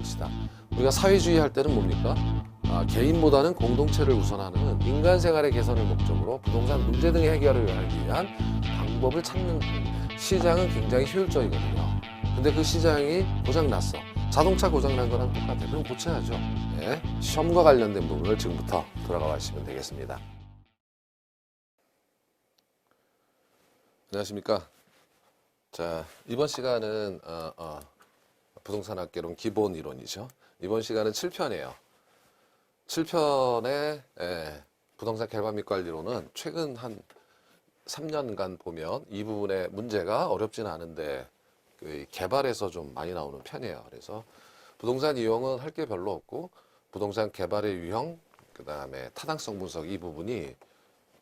것이다. 우리가 사회주의 할 때는 뭡니까? 개인보다는 공동체를 우선하는 인간 생활의 개선을 목적으로 부동산 문제 등의 해결을 하기 위한 방법을 찾는 시장은 굉장히 효율적이거든요. 근데 그 시장이 고장났어. 자동차 고장난 거랑 똑같아요. 그럼 고쳐야죠. 네. 시험과 관련된 부분을 지금부터 들어가 보시면 되겠습니다. 안녕하십니까. 자, 이번 시간은 부동산학개론 기본 이론이죠. 이번 시간은 7편이에요. 7편의 부동산 개발 및 관리론은 최근 한 3년간 보면 이 부분의 문제가 어렵지는 않은데 그 개발에서 좀 많이 나오는 편이에요. 그래서 부동산 이용은 할 게 별로 없고 부동산 개발의 유형, 그 다음에 타당성 분석 이 부분이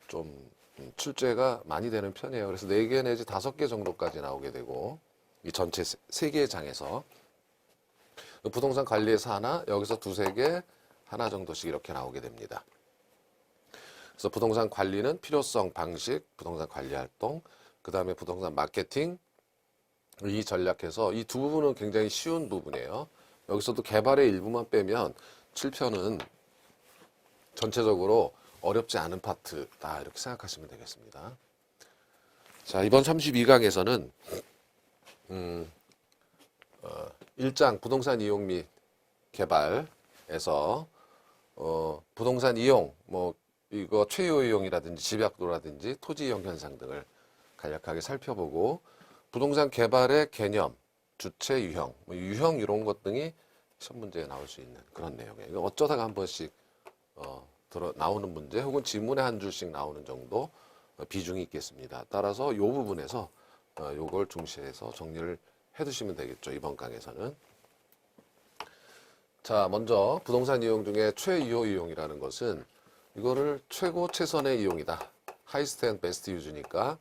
좀 출제가 많이 되는 편이에요. 그래서 4개 내지 5개 정도까지 나오게 되고 이 전체 3개의 장에서 부동산 관리에서 하나, 여기서 2-3개, 하나 정도씩 이렇게 나오게 됩니다. 그래서 부동산 관리는 필요성, 방식, 부동산 관리 활동, 그 다음에 부동산 마케팅, 이 전략해서 이 두 부분은 굉장히 쉬운 부분이에요. 여기서도 개발의 일부만 빼면 7편은 전체적으로 어렵지 않은 파트다 이렇게 생각하시면 되겠습니다. 자, 이번 32강에서는 1장 부동산 이용 및 개발에서 부동산 이용, 뭐 이거 최요 이용이라든지 집약도라든지 토지 이용 현상 등을 간략하게 살펴보고 부동산 개발의 개념, 주체 유형, 뭐 유형 이런 것 등이 시험 문제에 나올 수 있는 그런 내용이에요. 어쩌다가 한 번씩 나오는 문제 혹은 지문에 한 줄씩 나오는 정도 비중이 있겠습니다. 따라서 이 부분에서 요걸 중시해서 정리를 해두시면 되겠죠. 이번 강에서는. 자, 먼저 부동산 이용 중에 최유효 이용이라는 것은 이거를 최고 최선의 이용이다. 하이스트 앤 베스트 유즈니까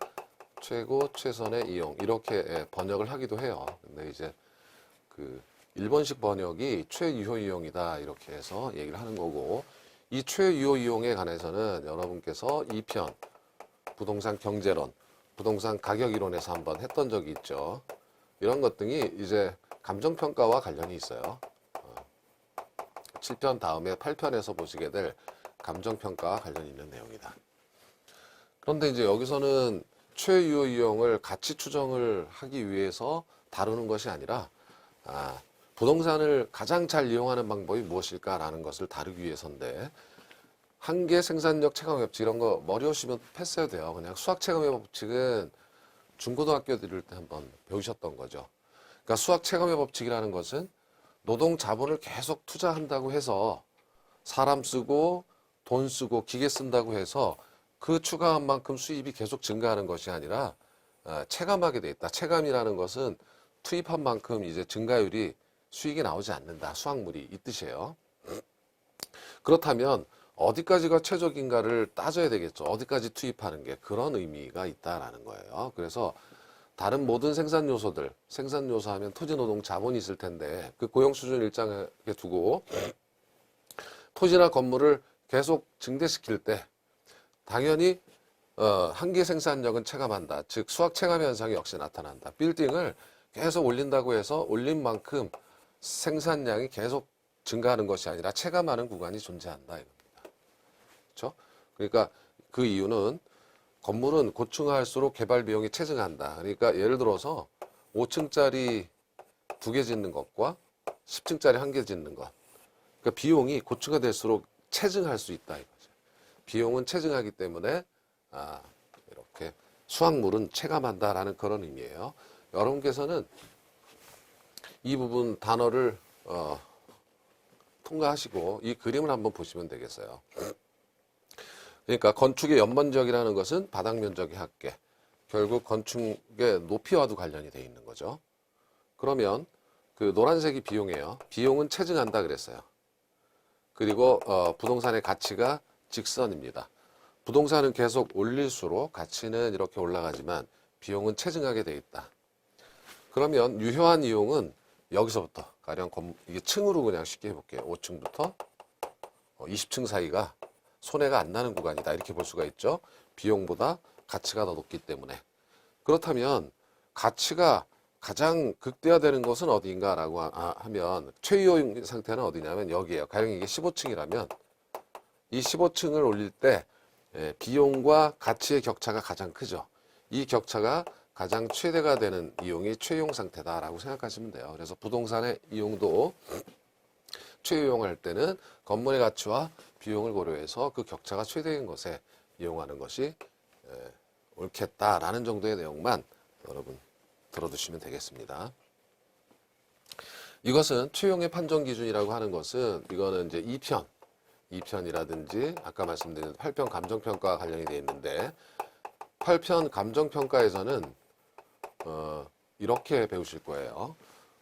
최고 최선의 이용 이렇게 번역을 하기도 해요. 근데 이제 그 일본식 번역이 최유효 이용이다 이렇게 해서 얘기를 하는 거고 이 최유효 이용에 관해서는 여러분께서 2편 부동산 경제론, 부동산 가격 이론에서 한번 했던 적이 있죠. 이런 것 등이 이제 감정평가와 관련이 있어요. 7편 다음에 8편에서 보시게 될 감정평가와 관련이 있는 내용이다. 그런데 이제 여기서는 최유효 이용을 가치 추정을 하기 위해서 다루는 것이 아니라 부동산을 가장 잘 이용하는 방법이 무엇일까라는 것을 다루기 위해서인데 한계 생산력 체감의 법칙 이런 거 머리 오시면 패스해도 돼요. 그냥 수학 체감의 법칙은 중고등학교 들을 때 한번 배우셨던 거죠. 그러니까 수학 체감의 법칙이라는 것은 노동 자본을 계속 투자한다고 해서 사람 쓰고 돈 쓰고 기계 쓴다고 해서 그 추가한 만큼 수입이 계속 증가하는 것이 아니라 체감하게 돼 있다. 체감이라는 것은 투입한 만큼 이제 증가율이 수익이 나오지 않는다. 수확물이 이 뜻이에요. 그렇다면 어디까지가 최적인가를 따져야 되겠죠. 어디까지 투입하는 게 그런 의미가 있다라는 거예요. 그래서 다른 모든 생산 요소들, 생산 요소 하면 토지, 노동, 자본이 있을 텐데 그 고용 수준 일정하게 두고 토지나 건물을 계속 증대시킬 때 당연히 한계 생산력은 체감한다. 즉 수학 체감 현상이 역시 나타난다. 빌딩을 계속 올린다고 해서 올린 만큼 생산량이 계속 증가하는 것이 아니라 체감하는 구간이 존재한다 이겁니다. 그렇죠? 그러니까 그 이유는 건물은 고층화할수록 개발 비용이 체증한다. 그러니까 예를 들어서 5층짜리 2개 짓는 것과 10층짜리 1개 짓는 것. 그러니까 비용이 고층화될수록 체증할 수 있다 이거죠. 비용은 체증하기 때문에 이렇게 수확물은 체감한다라는 그런 의미예요. 여러분께서는 이 부분 단어를 통과하시고 이 그림을 한번 보시면 되겠어요. 그러니까 건축의 연면적이라는 것은 바닥 면적의 합계. 결국 건축의 높이와도 관련이 되어 있는 거죠. 그러면 그 노란색이 비용이에요. 비용은 체증한다 그랬어요. 그리고 부동산의 가치가 직선입니다. 부동산은 계속 올릴수록 가치는 이렇게 올라가지만 비용은 체증하게 되어 있다. 그러면 유효한 이용은 여기서부터 가령 이게 층으로 그냥 쉽게 해볼게요. 5층부터 20층 사이가 손해가 안 나는 구간이다 이렇게 볼 수가 있죠. 비용보다 가치가 더 높기 때문에. 그렇다면 가치가 가장 극대화되는 것은 어디인가라고 하면 최이용 상태는 어디냐면 여기에요. 가령 이게 15층이라면 이 15층을 올릴 때 비용과 가치의 격차가 가장 크죠. 이 격차가 가장 최대가 되는 이용이 최이용 상태다라고 생각하시면 돼요. 그래서 부동산의 이용도 최이용할 때는 건물의 가치와 비용을 고려해서 그 격차가 최대인 것에 이용하는 것이 옳겠다라는 정도의 내용만 여러분 들어두시면 되겠습니다. 이것은 최용의 판정 기준이라고 하는 것은 이거는 이제 2편이라든지 아까 말씀드린 8편 감정평가와 관련이 되어 있는데 8편 감정평가에서는 이렇게 배우실 거예요.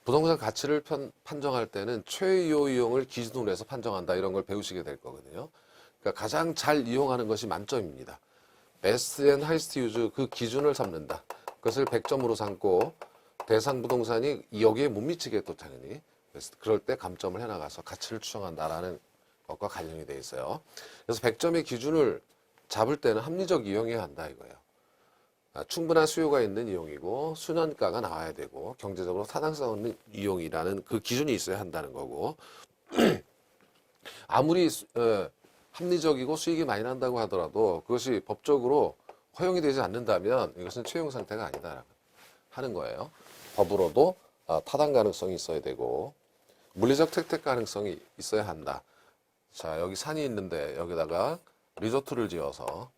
부동산 가치를 판정할 때는 최요 이용을 기준으로 해서 판정한다 이런 걸 배우시게 될 거거든요. 그러니까 가장 잘 이용하는 것이 만점입니다. 베스트 앤 하이스트 유즈 그 기준을 삼는다. 그것을 100점으로 삼고 대상 부동산이 여기에 못 미치게 또 당연히 그럴 때 감점을 해나가서 가치를 추정한다라는 것과 관련이 되어 있어요. 그래서 100점의 기준을 잡을 때는 합리적 이용이어야 한다 이거예요. 충분한 수요가 있는 이용이고 수년가가 나와야 되고 경제적으로 타당성 있는 이용이라는 그 기준이 있어야 한다는 거고 아무리 합리적이고 수익이 많이 난다고 하더라도 그것이 법적으로 허용이 되지 않는다면 이것은 최용 상태가 아니다 하는 거예요. 법으로도 타당 가능성이 있어야 되고 물리적 혜택 가능성이 있어야 한다. 자, 여기 산이 있는데 여기다가 리조트를 지어서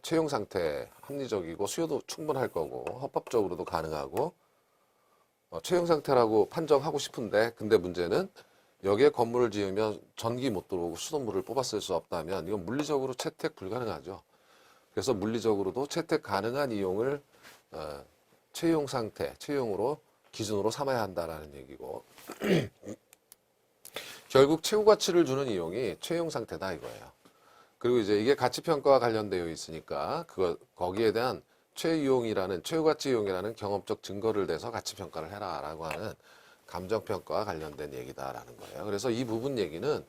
채용 상태 합리적이고 수요도 충분할 거고 헌법적으로도 가능하고 채용 상태라고 판정하고 싶은데 근데 문제는 여기에 건물을 지으면 전기 못 들어오고 수돗물을 뽑아 쓸 수 없다면 이건 물리적으로 채택 불가능하죠. 그래서 물리적으로도 채택 가능한 이용을 채용 상태, 채용으로 기준으로 삼아야 한다라는 얘기고 결국 최고 가치를 주는 이용이 채용 상태다 이거예요. 그리고 이제 이게 가치평가와 관련되어 있으니까 거기에 대한 최이용이라는 최고가치 이용이라는 경험적 증거를 대서 가치평가를 해라라고 하는 감정평가와 관련된 얘기다라는 거예요. 그래서 이 부분 얘기는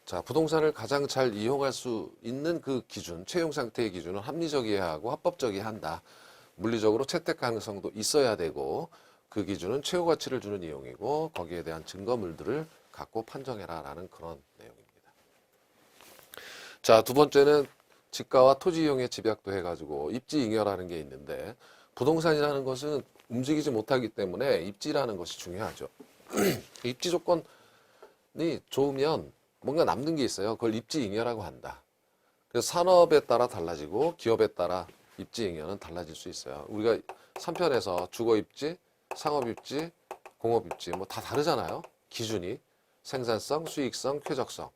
자 부동산을 가장 잘 이용할 수 있는 그 기준, 채용 상태의 기준은 합리적이어야 하고 합법적이어야 한다. 물리적으로 채택 가능성도 있어야 되고 그 기준은 최고 가치를 주는 이용이고 거기에 대한 증거물들을 갖고 판정해라라는 그런 내용입니다. 자, 두 번째는 집가와 토지 이용의 집약도 해가지고 입지잉여라는 게 있는데 부동산이라는 것은 움직이지 못하기 때문에 입지라는 것이 중요하죠. 입지 조건이 좋으면 뭔가 남는 게 있어요. 그걸 입지잉여라고 한다. 그래서 산업에 따라 달라지고 기업에 따라 입지잉여는 달라질 수 있어요. 우리가 3편에서 주거입지, 상업입지, 공업입지 뭐 다 다르잖아요. 기준이 생산성, 수익성, 쾌적성.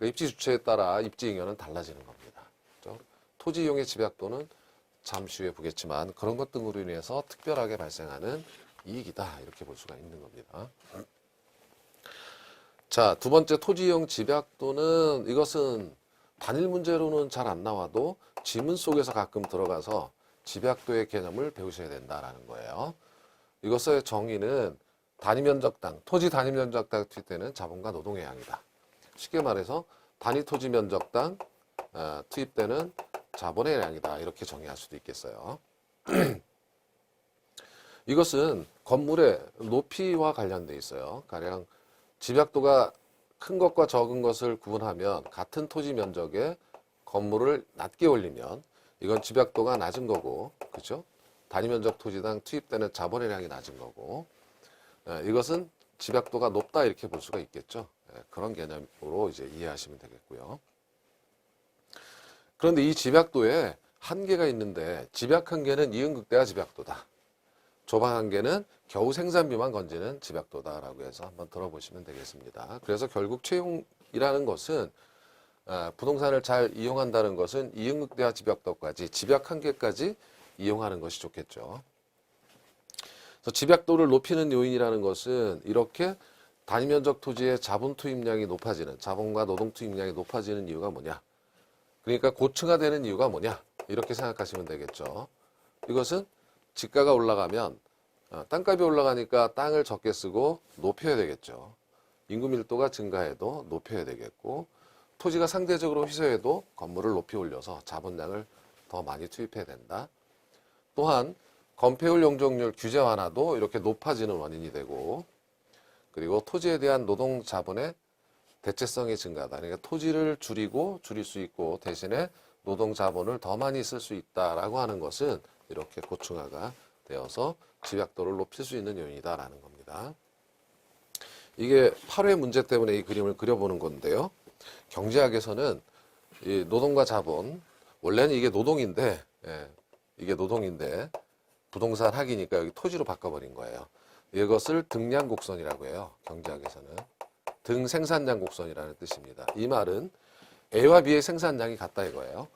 입지 주체에 따라 입지 잉여는 달라지는 겁니다. 그렇죠? 토지 이용의 집약도는 잠시 후에 보겠지만 그런 것 등으로 인해서 특별하게 발생하는 이익이다 이렇게 볼 수가 있는 겁니다. 자, 두 번째 토지 이용 집약도는 이것은 단일 문제로는 잘 안 나와도 지문 속에서 가끔 들어가서 집약도의 개념을 배우셔야 된다라는 거예요. 이것의 정의는 단위면적당, 토지 단위면적당 투입되는 자본과 노동의 양이다. 쉽게 말해서 단위 토지 면적당 투입되는 자본의 양이다. 이렇게 정의할 수도 있겠어요. 이것은 건물의 높이와 관련돼 있어요. 가령 집약도가 큰 것과 적은 것을 구분하면 같은 토지 면적에 건물을 낮게 올리면 이건 집약도가 낮은 거고, 그렇죠? 단위 면적 토지당 투입되는 자본의 양이 낮은 거고, 이것은 집약도가 높다 이렇게 볼 수가 있겠죠. 그런 개념으로 이제 이해하시면 되겠고요. 그런데 이 집약도에 한계가 있는데 집약 한계는 이응극대화 집약도다. 조방 한계는 겨우 생산비만 건지는 집약도다라고 해서 한번 들어보시면 되겠습니다. 그래서 결국 채용이라는 것은 부동산을 잘 이용한다는 것은 이응극대화 집약도까지 집약 한계까지 이용하는 것이 좋겠죠. 그래서 집약도를 높이는 요인이라는 것은 이렇게 단위면적 토지의 자본 투입량이 높아지는 자본과 노동 투입량이 높아지는 이유가 뭐냐? 그러니까 고층화되는 이유가 뭐냐? 이렇게 생각하시면 되겠죠. 이것은 집가가 올라가면 땅값이 올라가니까 땅을 적게 쓰고 높여야 되겠죠. 인구 밀도가 증가해도 높여야 되겠고 토지가 상대적으로 희소해도 건물을 높이 올려서 자본량을 더 많이 투입해야 된다. 또한 건폐율 용적률 규제 완화도 이렇게 높아지는 원인이 되고, 그리고 토지에 대한 노동 자본의 대체성의 증가다. 그러니까 토지를 줄일 수 있고 대신에 노동 자본을 더 많이 쓸 수 있다라고 하는 것은 이렇게 고층화가 되어서 집약도를 높일 수 있는 요인이다라는 겁니다. 이게 8회 문제 때문에 이 그림을 그려보는 건데요. 경제학에서는 이 노동과 자본, 원래는 이게 노동인데, 이게 노동인데 부동산 학이니까 여기 토지로 바꿔버린 거예요. 이것을 등량 곡선이라고 해요. 경제학에서는 등 생산량 곡선이라는 뜻입니다. 이 말은 A와 B의 생산량이 같다 이거예요.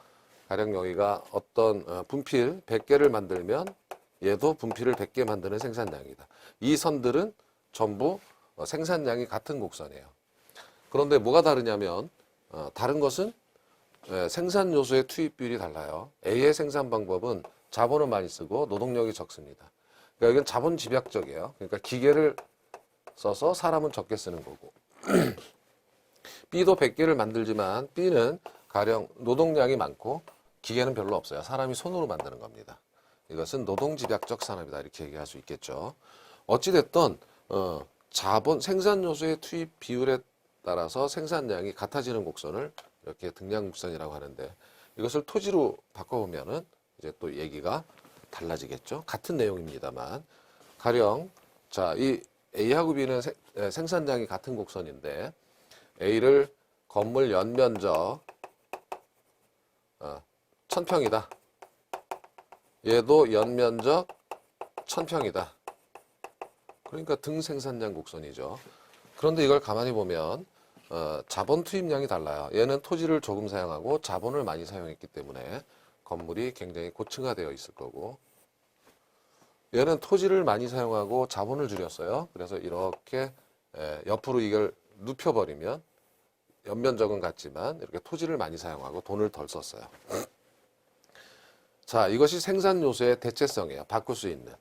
가령 여기가 어떤 분필 100개를 만들면 얘도 분필을 100개 만드는 생산량이다. 이 선들은 전부 생산량이 같은 곡선이에요. 그런데 뭐가 다르냐면 다른 것은 생산 요소의 투입 비율이 달라요. A의 생산 방법은 자본을 많이 쓰고 노동력이 적습니다. 그러니까 이건 자본 집약적이에요. 그러니까 기계를 써서 사람은 적게 쓰는 거고. B도 100개를 만들지만 B는 가령 노동량이 많고 기계는 별로 없어요. 사람이 손으로 만드는 겁니다. 이것은 노동집약적 산업이다 이렇게 얘기할 수 있겠죠. 어찌됐든 자본 생산 요소의 투입 비율에 따라서 생산량이 같아지는 곡선을 이렇게 등량 곡선이라고 하는데, 이것을 토지로 바꿔보면은 이제 또 얘기가 달라지겠죠. 같은 내용입니다만 가령 자, 이 A하고 B는 생산량이 같은 곡선인데 A를 건물 연면적 1000평이다. 얘도 연면적 1000평이다. 그러니까 등 생산량 곡선이죠. 그런데 이걸 가만히 보면 자본 투입량이 달라요. 얘는 토지를 조금 사용하고 자본을 많이 사용했기 때문에 건물이 굉장히 고층화되어 있을 거고, 얘는 토지를 많이 사용하고 자본을 줄였어요. 그래서 이렇게 옆으로 이걸 눕혀버리면 연면적은 같지만 이렇게 토지를 많이 사용하고 돈을 덜 썼어요. 자, 이것이 생산 요소의 대체성이에요. 바꿀 수 있는.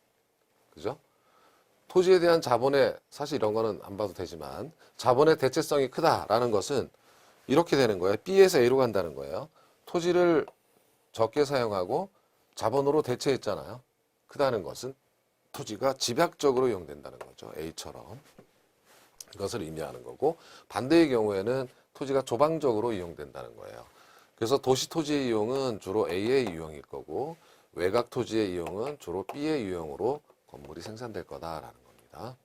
그죠? 토지에 대한 자본의, 사실 이런 거는 안 봐도 되지만 자본의 대체성이 크다라는 것은 이렇게 되는 거예요. B에서 A로 간다는 거예요. 토지를 적게 사용하고 자본으로 대체했잖아요. 크다는 것은 토지가 집약적으로 이용된다는 거죠. A처럼. 이것을 의미하는 거고, 반대의 경우에는 토지가 조방적으로 이용된다는 거예요. 그래서 도시 토지의 이용은 주로 A의 이용일 거고, 외곽 토지의 이용은 주로 B의 이용으로 건물이 생산될 거다라는 겁니다.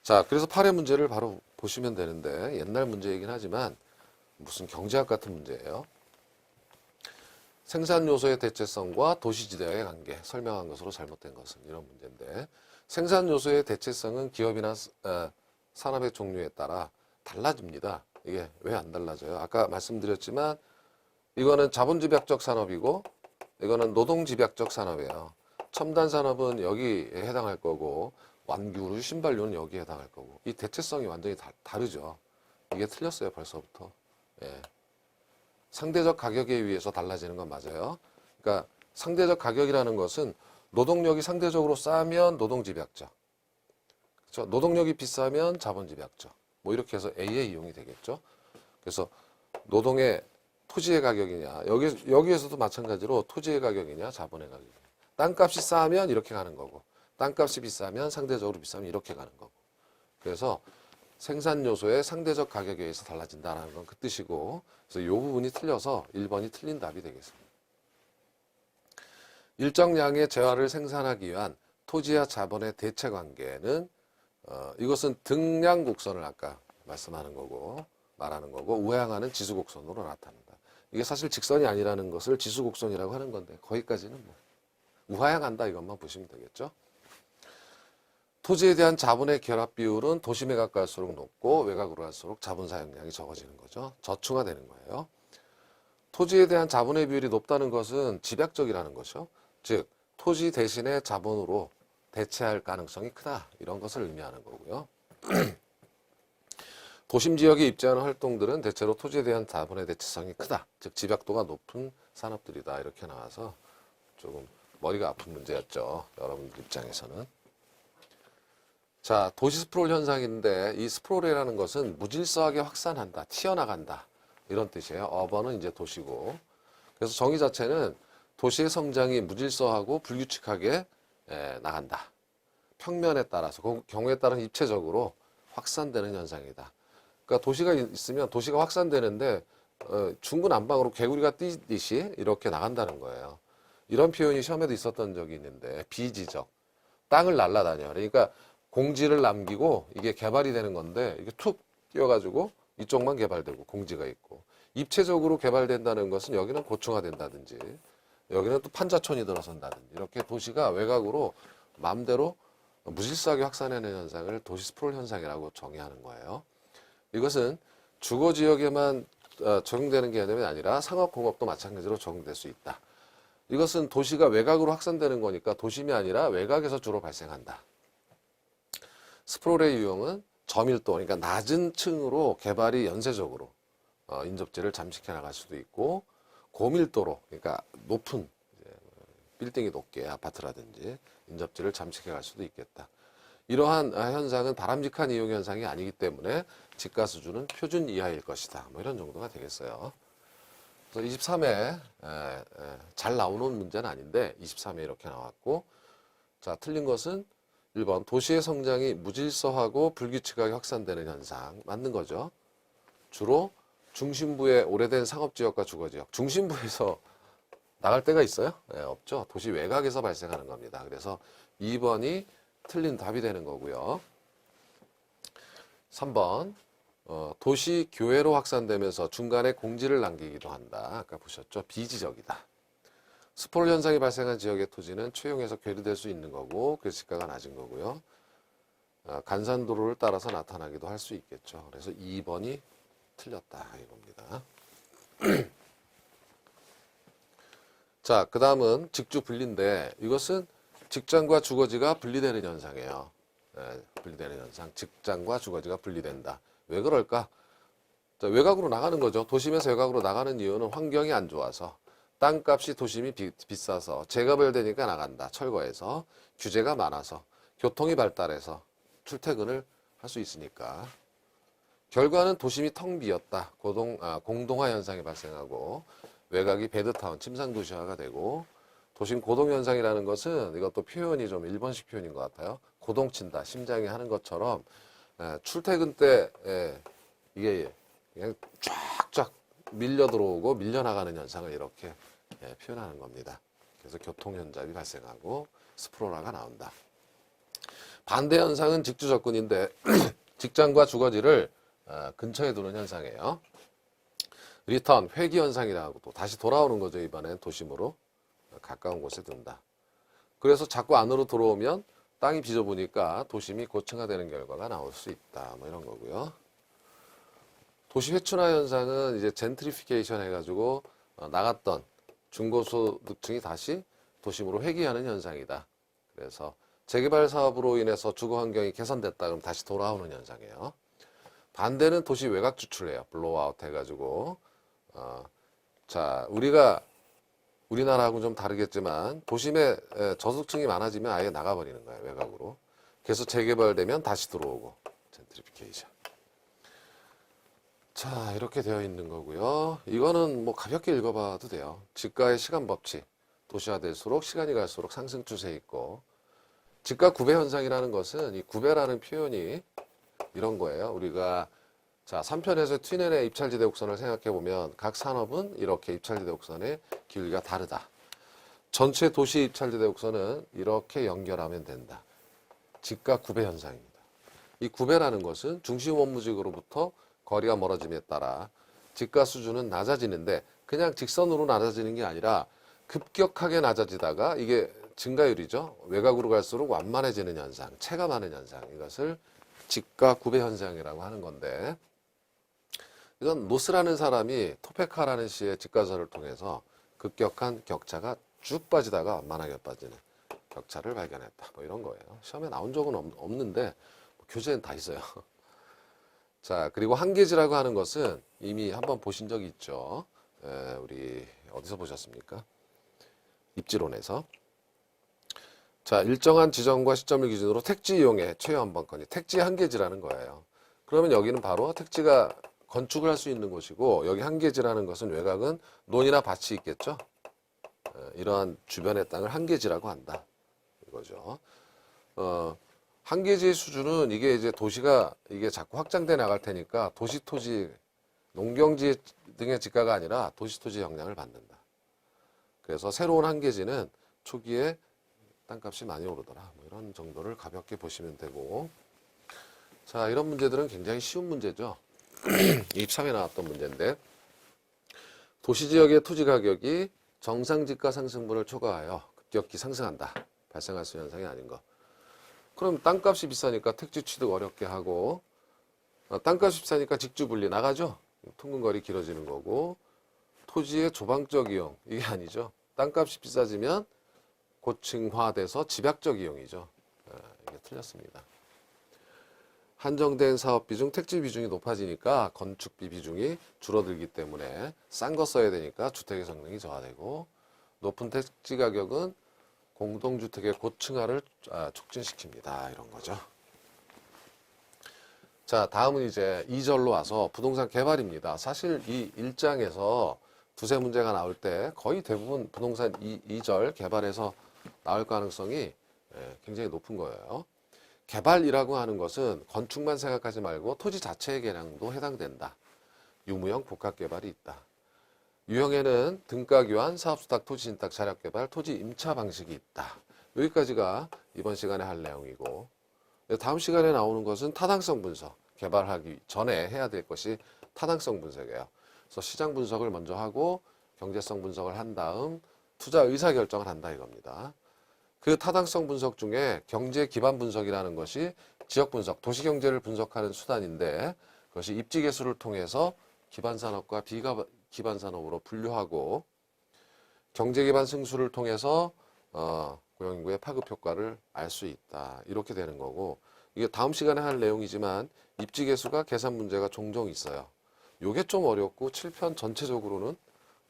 자, 그래서 8회 문제를 바로 보시면 되는데, 옛날 문제이긴 하지만 무슨 경제학 같은 문제예요. 생산 요소의 대체성과 도시지대와의 관계 설명한 것으로 잘못된 것은, 이런 문제인데, 생산 요소의 대체성은 기업이나 산업의 종류에 따라 달라집니다. 이게 왜 안 달라져요? 아까 말씀드렸지만 이거는 자본집약적 산업이고 이거는 노동집약적 산업이에요. 첨단 산업은 여기에 해당할 거고 완규류, 신발류는 여기에 해당할 거고, 이 대체성이 완전히 다르죠. 이게 틀렸어요, 벌써부터. 예. 상대적 가격에 의해서 달라지는 건 맞아요. 그러니까 상대적 가격이라는 것은 노동력이 상대적으로 싸면 노동집약적, 그렇죠? 노동력이 비싸면 자본집약적, 뭐 이렇게 해서 A의 이용이 되겠죠. 그래서 노동의 토지의 가격이냐, 여기에서도 마찬가지로 토지의 가격이냐 자본의 가격이냐, 땅값이 싸면 이렇게 가는 거고 땅값이 비싸면 상대적으로 비싸면 이렇게 가는 거고, 그래서 생산 요소의 상대적 가격에 의해서 달라진다는 건 그 뜻이고, 그래서 이 부분이 틀려서 1번이 틀린 답이 되겠습니다. 일정량의 재화를 생산하기 위한 토지와 자본의 대체 관계는 이것은 등량 곡선을 아까 말씀하는 거고 말하는 거고, 우하향하는 지수 곡선으로 나타난다. 이게 사실 직선이 아니라는 것을 지수 곡선이라고 하는 건데 거기까지는 뭐 우하향한다 이것만 보시면 되겠죠. 토지에 대한 자본의 결합 비율은 도심에 가까울수록 높고 외곽으로 갈수록 자본 사용량이 적어지는 거죠. 저층화되는 거예요. 토지에 대한 자본의 비율이 높다는 것은 집약적이라는 것이죠. 즉 토지 대신에 자본으로 대체할 가능성이 크다, 이런 것을 의미하는 거고요. 도심 지역에 입지하는 활동들은 대체로 토지에 대한 자본의 대체성이 크다, 즉 집약도가 높은 산업들이다, 이렇게 나와서 조금 머리가 아픈 문제였죠, 여러분들 입장에서는. 자, 도시 스프롤 현상인데 이 스프롤이라는 것은 무질서하게 확산한다, 튀어나간다, 이런 뜻이에요. 어번은 이제 도시고, 그래서 정의 자체는 도시의 성장이 무질서하고 불규칙하게 나간다. 평면에 따라서, 그 경우에 따른 입체적으로 확산되는 현상이다. 그러니까 도시가 있으면 도시가 확산되는데 중구난방으로 개구리가 뛰듯이 이렇게 나간다는 거예요. 이런 표현이 시험에도 있었던 적이 있는데 비지적, 땅을 날아다녀. 그러니까 공지를 남기고 이게 개발이 되는 건데 이게 툭 뛰어가지고 이쪽만 개발되고 공지가 있고, 입체적으로 개발된다는 것은 여기는 고층화된다든지 여기는 또 판자촌이 들어선다든지 이렇게 도시가 외곽으로 마음대로 무질서하게 확산하는 현상을 도시 스프롤 현상이라고 정의하는 거예요. 이것은 주거 지역에만 적용되는 개념이 아니라 상업공업도 마찬가지로 적용될 수 있다. 이것은 도시가 외곽으로 확산되는 거니까 도심이 아니라 외곽에서 주로 발생한다. 스프롤의 유형은 저밀도, 그러니까 낮은 층으로 개발이 연쇄적으로 인접지를 잠식해 나갈 수도 있고, 고밀도로, 그러니까 높은 빌딩이 높게 아파트라든지 인접지를 잠식해 갈 수도 있겠다. 이러한 현상은 바람직한 이용 현상이 아니기 때문에 집가 수준은 표준 이하일 것이다. 뭐 이런 정도가 되겠어요. 그래서 23회 잘 나오는 문제는 아닌데 23회 이렇게 나왔고, 자, 틀린 것은 1번 도시의 성장이 무질서하고 불규칙하게 확산되는 현상. 맞는 거죠. 주로 중심부의 오래된 상업지역과 주거지역, 중심부에서 나갈 때가 있어요? 네, 없죠. 도시 외곽에서 발생하는 겁니다. 그래서 2번이 틀린 답이 되는 거고요. 3번 도시 교외로 확산되면서 중간에 공지를 남기기도 한다. 아까 보셨죠? 비지적이다. 스프롤 현상이 발생한 지역의 토지는 채용해서 괴리될 수 있는 거고, 그래서 지가가 낮은 거고요. 간산도로를 따라서 나타나기도 할 수 있겠죠. 그래서 2번이 틀렸다 이겁니다. 자, 그 다음은 직주 분리인데 이것은 직장과 주거지가 분리되는 현상이에요. 분리되는 현상. 직장과 주거지가 분리된다. 왜 그럴까? 자, 외곽으로 나가는 거죠. 도심에서 외곽으로 나가는 이유는 환경이 안 좋아서, 땅값이 도심이 비싸서, 재개발되니까 나간다. 철거해서, 규제가 많아서, 교통이 발달해서 출퇴근을 할 수 있으니까. 결과는 도심이 텅 비었다. 공동화 현상이 발생하고 외곽이 배드타운, 침상도시화가 되고, 도심 고동현상이라는 것은 이것도 표현이 좀 일본식 표현인 것 같아요. 고동친다, 심장이 하는 것처럼 출퇴근 때 이게 그냥 쫙쫙 밀려 들어오고 밀려나가는 현상을 이렇게 표현하는 겁니다. 그래서 교통현잡이 발생하고 스프롤화가 나온다. 반대 현상은 직주 접근인데 직장과 주거지를 근처에 두는 현상이에요. 리턴, 회귀 현상이라고 또 다시 돌아오는 거죠. 이번엔 도심으로 가까운 곳에 둔다. 그래서 자꾸 안으로 들어오면 땅이 비좁으니까 도심이 고층화되는 결과가 나올 수 있다. 뭐 이런 거고요. 도시 회춘화 현상은 이제 젠트리피케이션 해가지고 나갔던 중고소득층이 다시 도심으로 회귀하는 현상이다. 그래서 재개발 사업으로 인해서 주거 환경이 개선됐다 그럼 다시 돌아오는 현상이에요. 반대는 도시 외곽 주출해요. 블로우아웃 해가지고 자, 우리나라하고는 좀 다르겠지만 도심에 저소득층이 많아지면 아예 나가버리는 거예요. 외곽으로. 그래서 재개발되면 다시 들어오고. 젠트리피케이션. 자, 이렇게 되어 있는 거고요. 이거는 뭐 가볍게 읽어봐도 돼요. 지가의 시간 법칙. 도시화될수록 시간이 갈수록 상승 추세에 있고, 지가 구배 현상이라는 것은 이 구배라는 표현이 이런 거예요. 우리가 자, 3편에서 튜넨의 입찰지대 곡선을 생각해 보면 각 산업은 이렇게 입찰지대 곡선의 길이가 다르다. 전체 도시 입찰지대 곡선은 이렇게 연결하면 된다. 지가 구배 현상입니다. 이 구배라는 것은 중심 원무직으로부터 거리가 멀어짐에 따라 지가 수준은 낮아지는데 그냥 직선으로 낮아지는 게 아니라 급격하게 낮아지다가 이게 증가율이죠. 외곽으로 갈수록 완만해지는 현상, 체감하는 현상. 이것을 지가 구배 현상이라고 하는 건데, 이건 노스라는 사람이 토페카라는 시의 직가서를 통해서 급격한 격차가 쭉 빠지다가 완만하게 빠지는 격차를 발견했다. 뭐 이런 거예요. 시험에 나온 적은 없는데 교재엔 다 있어요. 자, 그리고 한계지라고 하는 것은 이미 한번 보신 적이 있죠. 우리 어디서 보셨습니까? 입지론에서. 자, 일정한 지점과 시점을 기준으로 택지 이용의 최후 한번권이 택지 한계지라는 거예요. 그러면 여기는 바로 택지가 건축을 할 수 있는 곳이고, 여기 한계지라는 것은 외곽은 논이나 밭이 있겠죠. 이러한 주변의 땅을 한계지라고 한다. 이거죠. 한계지의 수준은 이게 이제 도시가 이게 자꾸 확장돼 나갈 테니까 도시 토지, 농경지 등의 지가가 아니라 도시 토지 영향을 받는다. 그래서 새로운 한계지는 초기에 땅값이 많이 오르더라. 뭐 이런 정도를 가볍게 보시면 되고. 자, 이런 문제들은 굉장히 쉬운 문제죠. 23에 나왔던 문제인데, 도시지역의 토지 가격이 정상지가 상승분을 초과하여 급격히 상승한다. 발생할 수 있는 현상이 아닌 거. 그럼 땅값이 비싸니까 택지 취득 어렵게 하고, 땅값이 비싸니까 직주 분리 나가죠. 통근거리 길어지는 거고, 토지의 조방적 이용, 이게 아니죠. 땅값이 비싸지면 고층화돼서 집약적 이용이죠. 이게 틀렸습니다. 한정된 사업비 중 택지 비중이 높아지니까 건축비 비중이 줄어들기 때문에 싼 거 써야 되니까 주택의 성능이 저하되고, 높은 택지 가격은 공동주택의 고층화를 촉진시킵니다. 이런 거죠. 자, 다음은 이제 2절로 와서 부동산 개발입니다. 사실 이 1장에서 두세 문제가 나올 때 거의 대부분 부동산 2절 개발에서 나올 가능성이 굉장히 높은 거예요. 개발이라고 하는 것은 건축만 생각하지 말고 토지 자체의 개량도 해당된다. 유무형 복합개발이 있다. 유형에는 등가교환, 사업수탁, 토지신탁, 자력개발, 토지 임차 방식이 있다. 여기까지가 이번 시간에 할 내용이고, 다음 시간에 나오는 것은 타당성 분석. 개발하기 전에 해야 될 것이 타당성 분석이에요. 그래서 시장 분석을 먼저 하고 경제성 분석을 한 다음 투자 의사 결정을 한다 이겁니다. 그 타당성 분석 중에 경제 기반 분석이라는 것이 지역 분석, 도시 경제를 분석하는 수단인데, 그것이 입지 개수를 통해서 기반 산업과 비기반 산업으로 분류하고, 경제 기반 승수를 통해서 고용인구의 파급 효과를 알 수 있다. 이렇게 되는 거고, 이게 다음 시간에 할 내용이지만 입지 개수가 계산 문제가 종종 있어요. 요게 좀 어렵고 7편 전체적으로는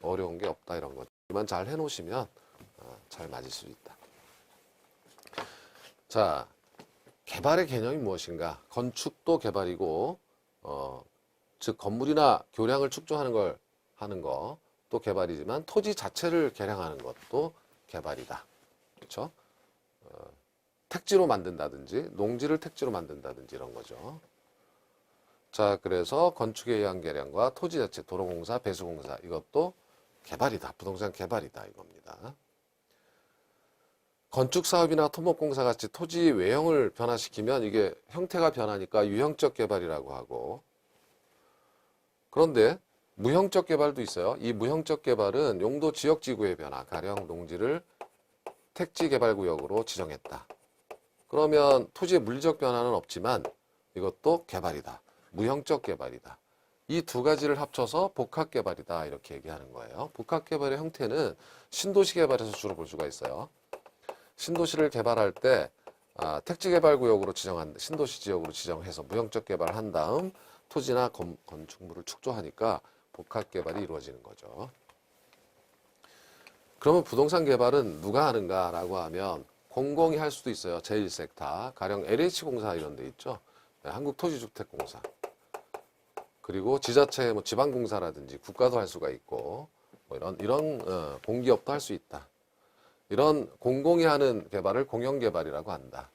어려운 게 없다 이런 거죠. 이만 잘 해놓으시면 잘 맞을 수 있다. 자, 개발의 개념이 무엇인가? 건축도 개발이고, 즉 건물이나 교량을 축조하는 걸 하는 것도 개발이지만 토지 자체를 개량하는 것도 개발이다. 그렇죠? 택지로 만든다든지 농지를 택지로 만든다든지 이런 거죠. 자, 그래서 건축에 의한 개량과 토지 자체, 도로공사, 배수공사 이것도 개발이다. 부동산 개발이다 이겁니다. 건축사업이나 토목공사 같이 토지 외형을 변화시키면 이게 형태가 변하니까 유형적 개발이라고 하고, 그런데 무형적 개발도 있어요. 이 무형적 개발은 용도 지역지구의 변화, 가령 농지를 택지개발구역으로 지정했다. 그러면 토지의 물리적 변화는 없지만 이것도 개발이다. 무형적 개발이다. 이 두 가지를 합쳐서 복합개발이다 이렇게 얘기하는 거예요. 복합개발의 형태는 신도시 개발에서 주로 볼 수가 있어요. 신도시를 개발할 때 택지개발구역으로 지정한 신도시 지역으로 지정해서 무형적 개발을 한 다음 토지나 건축물을 축조하니까 복합개발이 이루어지는 거죠. 그러면 부동산 개발은 누가 하는가라고 하면 공공이 할 수도 있어요. 제1섹터, 가령 LH공사 이런 데 있죠. 한국토지주택공사. 그리고 지자체, 뭐 지방공사라든지 국가도 할 수가 있고, 뭐 이런 공기업도 할 수 있다. 이런 공공이 하는 개발을 공영개발이라고 한다.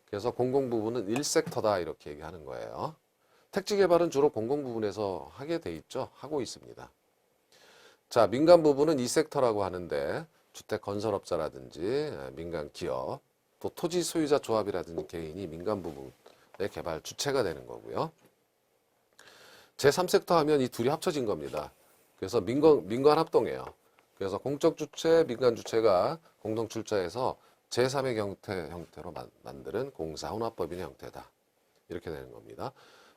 그래서 공공 부분은 1섹터다 이렇게 얘기하는 거예요. 택지 개발은 주로 공공 부분에서 하게 돼 있죠. 하고 있습니다. 자, 민간 부분은 2섹터라고 하는데 주택 건설업자라든지 민간 기업, 또 토지 소유자 조합이라든지 개인이 민간 부분의 개발 주체가 되는 거고요. 제3섹터 하면 이 둘이 합쳐진 겁니다. 그래서 민관 합동이에요. 그래서 공적 주체, 민간 주체가 공동 출자해서 제3의 형태로 만드는 공사혼합법인의 형태다. 이렇게 되는 겁니다.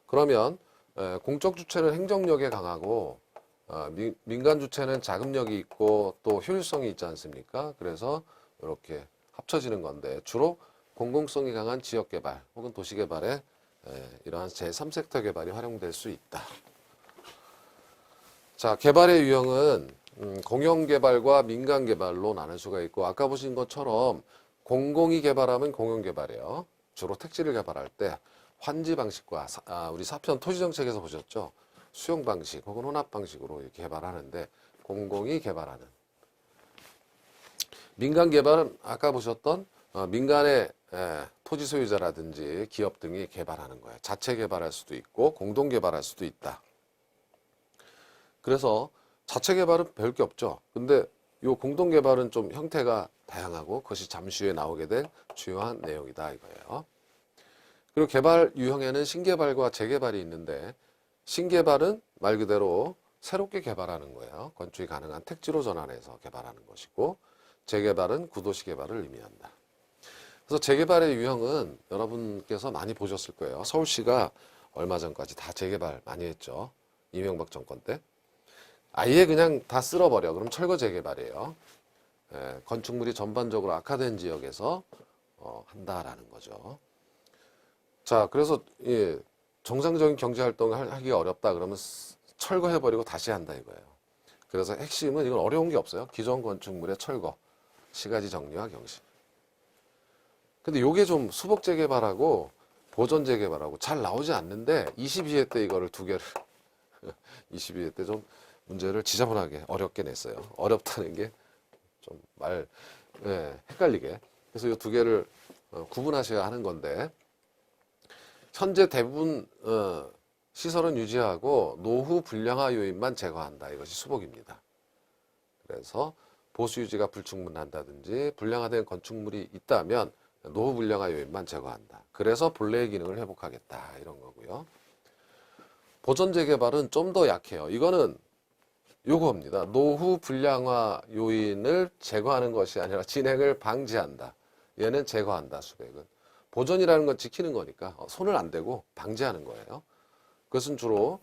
그러면 공적 주체는 행정력에 강하고 민간 주체는 자금력이 있고 또 효율성이 있지 않습니까? 그래서 이렇게 합쳐지는 건데 주로 공공성이 강한 지역개발 혹은 도시개발에 이러한 제3섹터 개발이 활용될 수 있다. 자, 개발의 유형은 공영개발과 민간개발로 나눌 수가 있고, 아까 보신 것처럼 공공이 개발하면 공영개발이에요. 주로 택지를 개발할 때 환지 방식과 우리 4편 토지정책에서 보셨죠? 수용 방식 혹은 혼합 방식으로 이렇게 개발하는데 공공이 개발하는 민간 개발은 아까 보셨던 민간의 토지 소유자라든지 기업 등이 개발하는 거예요. 자체 개발할 수도 있고 공동 개발할 수도 있다. 그래서 자체 개발은 별 게 없죠. 근데 요 공동 개발은 좀 형태가 다양하고 그것이 잠시 후에 나오게 될 주요한 내용이다 이거예요. 그리고 개발 유형에는 신개발과 재개발이 있는데 신개발은 말 그대로 새롭게 개발하는 거예요. 건축이 가능한 택지로 전환해서 개발하는 것이고 재개발은 구도시 개발을 의미한다. 그래서 재개발의 유형은 여러분께서 많이 보셨을 거예요. 서울시가 얼마 전까지 다 재개발 많이 했죠. 이명박 정권 때. 아예 그냥 다 쓸어버려. 그럼 철거 재개발이에요. 건축물이 전반적으로 악화된 지역에서 한다라는 거죠. 자, 그래서 정상적인 경제활동을 하기가 어렵다 그러면 철거해버리고 다시 한다 이거예요. 그래서 핵심은 이건 어려운 게 없어요. 기존 건축물의 철거, 시가지 정리와 경신. 근데 요게 좀 수복 재개발하고 보존 재개발하고 잘 나오지 않는데 22회 때 이거를 두 개를 22회 때 좀 문제를 지저분하게 어렵게 냈어요. 어렵다는 게 좀 헷갈리게. 그래서 이 두 개를 구분하셔야 하는 건데 현재 대부분 시설은 유지하고 노후 불량화 요인만 제거한다. 이것이 수복입니다. 그래서 보수 유지가 불충분한다든지 불량화된 건축물이 있다면 노후 불량화 요인만 제거한다. 그래서 본래의 기능을 회복하겠다. 이런 거고요. 보존 재개발은 좀 더 약해요. 이거는 요겁니다. 노후 불량화 요인을 제거하는 것이 아니라 진행을 방지한다. 얘는 제거한다. 수백은. 보존이라는 건 지키는 거니까 손을 안 대고 방지하는 거예요. 그것은 주로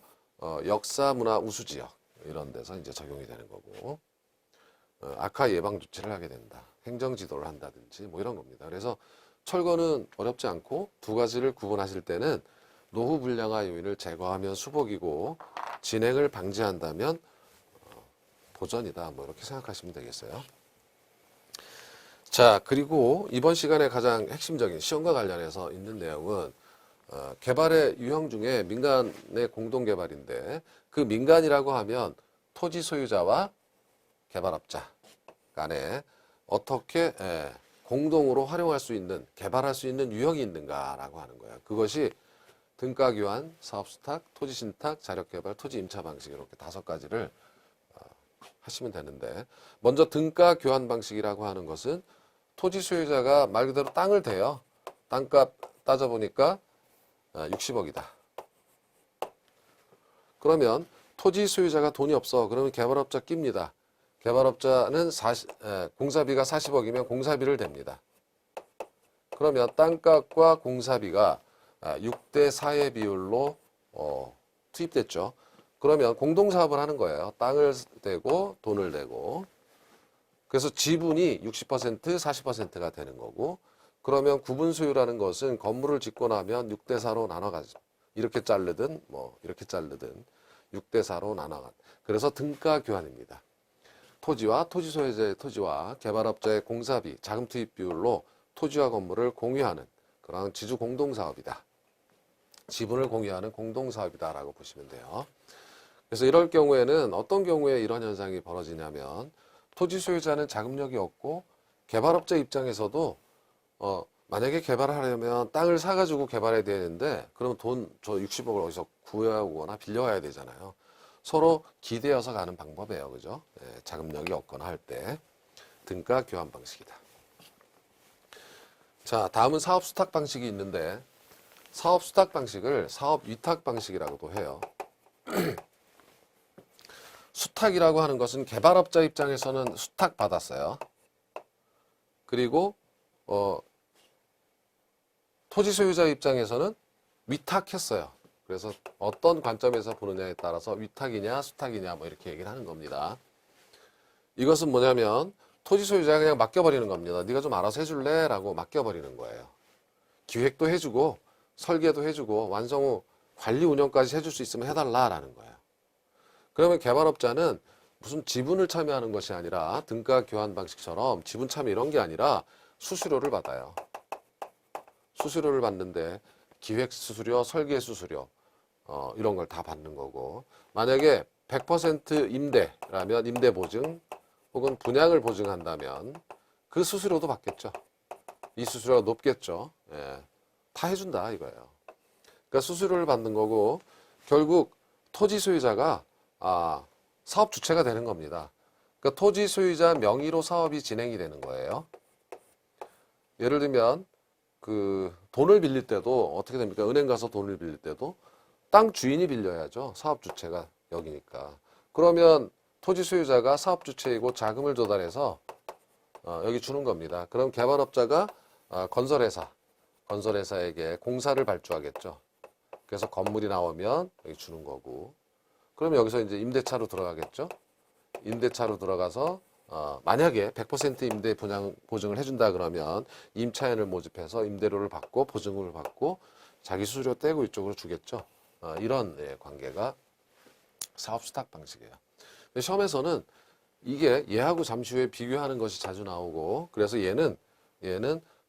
역사, 문화, 우수 지역 이런 데서 이제 적용이 되는 거고 악화 예방 조치를 하게 된다. 행정 지도를 한다든지 뭐 이런 겁니다. 그래서 철거는 어렵지 않고 두 가지를 구분하실 때는 노후 불량화 요인을 제거하면 수복이고 진행을 방지한다면 보전이다. 뭐 이렇게 생각하시면 되겠어요. 자, 그리고 이번 시간에 가장 핵심적인 시험과 관련해서 있는 내용은 개발의 유형 중에 민간의 공동개발인데 그 민간이라고 하면 토지 소유자와 개발업자 간에 어떻게 공동으로 활용할 수 있는 개발할 수 있는 유형이 있는가라고 하는 거예요. 그것이 등가교환, 사업수탁, 토지신탁, 자력개발, 토지임차 방식 이렇게 5가지를 하시면 되는데 먼저 등가교환 방식이라고 하는 것은 토지 소유자가 말 그대로 땅을 대요. 땅값 따져보니까 60억이다. 그러면 토지 소유자가 돈이 없어. 그러면 개발업자 낍니다. 개발업자는 공사비가 40억이면 공사비를 댑니다. 그러면 땅값과 공사비가 6대 4의 비율로 투입됐죠. 그러면 공동사업을 하는 거예요. 땅을 대고 돈을 대고. 그래서 지분이 60%, 40%가 되는 거고 그러면 구분소유라는 것은 건물을 짓고 나면 6대 4로 나눠가지고 이렇게 자르든 뭐 이렇게 자르든 6대 4로 나눠가. 그래서 등가교환입니다. 토지와 토지 소유자의 토지와 개발업자의 공사비, 자금 투입 비율로 토지와 건물을 공유하는 그런 지주 공동사업이다. 지분을 공유하는 공동사업이다라고 보시면 돼요. 그래서 이럴 경우에는 어떤 경우에 이런 현상이 벌어지냐면 토지 소유자는 자금력이 없고 개발업자 입장에서도 만약에 개발을 하려면 땅을 사가지고 개발해야 되는데 그럼 돈 저 60억을 어디서 구해오거나 빌려와야 되잖아요. 서로 기대어서 가는 방법이에요. 그죠? 자금력이 없거나 할 때 등가 교환 방식이다. 자, 다음은 사업 수탁 방식이 있는데 사업 수탁 방식을 사업 위탁 방식이라고도 해요. 수탁이라고 하는 것은 개발업자 입장에서는 수탁 받았어요. 그리고 토지 소유자 입장에서는 위탁했어요. 그래서 어떤 관점에서 보느냐에 따라서 위탁이냐 수탁이냐 뭐 이렇게 얘기를 하는 겁니다. 이것은 뭐냐면 토지 소유자가 그냥 맡겨버리는 겁니다. 네가 좀 알아서 해줄래? 라고 맡겨버리는 거예요. 기획도 해주고 설계도 해주고 완성 후 관리 운영까지 해줄 수 있으면 해달라라는 거예요. 그러면 개발업자는 무슨 지분을 참여하는 것이 아니라 등가 교환 방식처럼 지분 참여 이런 게 아니라 수수료를 받아요. 수수료를 받는데 기획 수수료, 설계 수수료 이런 걸 다 받는 거고 만약에 100% 임대라면 임대 보증 혹은 분양을 보증한다면 그 수수료도 받겠죠. 이 수수료가 높겠죠. 예, 다 해준다 이거예요. 그러니까 수수료를 받는 거고 결국 토지 소유자가 사업 주체가 되는 겁니다. 그러니까 토지 소유자 명의로 사업이 진행이 되는 거예요. 예를 들면 그 돈을 빌릴 때도 어떻게 됩니까? 은행 가서 돈을 빌릴 때도 땅 주인이 빌려야죠. 사업 주체가 여기니까. 그러면 토지 소유자가 사업 주체이고 자금을 조달해서 여기 주는 겁니다. 그럼 개발업자가 건설회사에게 공사를 발주하겠죠. 그래서 건물이 나오면 여기 주는 거고. 그럼 여기서 이제 임대차로 들어가겠죠. 임대차로 들어가서 만약에 100% 임대 보증을 해준다 그러면 임차인을 모집해서 임대료를 받고 보증금을 받고 자기 수수료 떼고 이쪽으로 주겠죠. 이런 관계가 사업 수탁 방식이에요. 시험에서는 이게 얘하고 잠시 후에 비교하는 것이 자주 나오고 그래서 얘는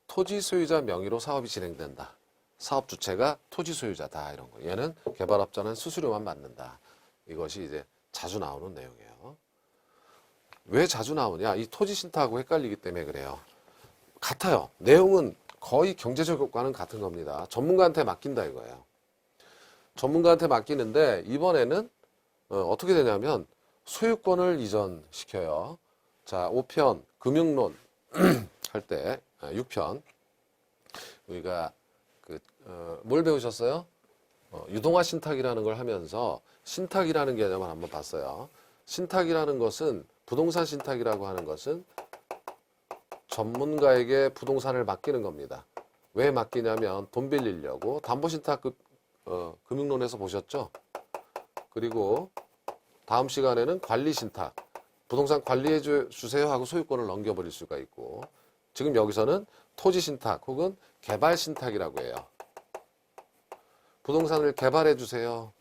토지 소유자 명의로 사업이 진행된다. 사업 주체가 토지 소유자다 이런 거. 얘는 개발업자는 수수료만 받는다. 이것이 이제 자주 나오는 내용이에요. 왜 자주 나오냐? 이 토지 신탁하고 헷갈리기 때문에 그래요. 같아요. 내용은 거의 경제적 효과는 같은 겁니다. 전문가한테 맡긴다 이거예요. 전문가한테 맡기는데 이번에는 어떻게 되냐면 소유권을 이전시켜요. 자, 5편 금융론 할 때 6편 우리가 뭘 배우셨어요? 유동화 신탁이라는 걸 하면서 신탁이라는 개념을 한번 봤어요. 신탁이라는 것은 부동산 신탁이라고 하는 것은 전문가에게 부동산을 맡기는 겁니다. 왜 맡기냐면 돈 빌리려고 담보신탁 금융론에서 보셨죠? 그리고 다음 시간에는 관리신탁 부동산 관리해 주세요 하고 소유권을 넘겨버릴 수가 있고 지금 여기서는 토지신탁 혹은 개발신탁이라고 해요. 부동산을 개발해 주세요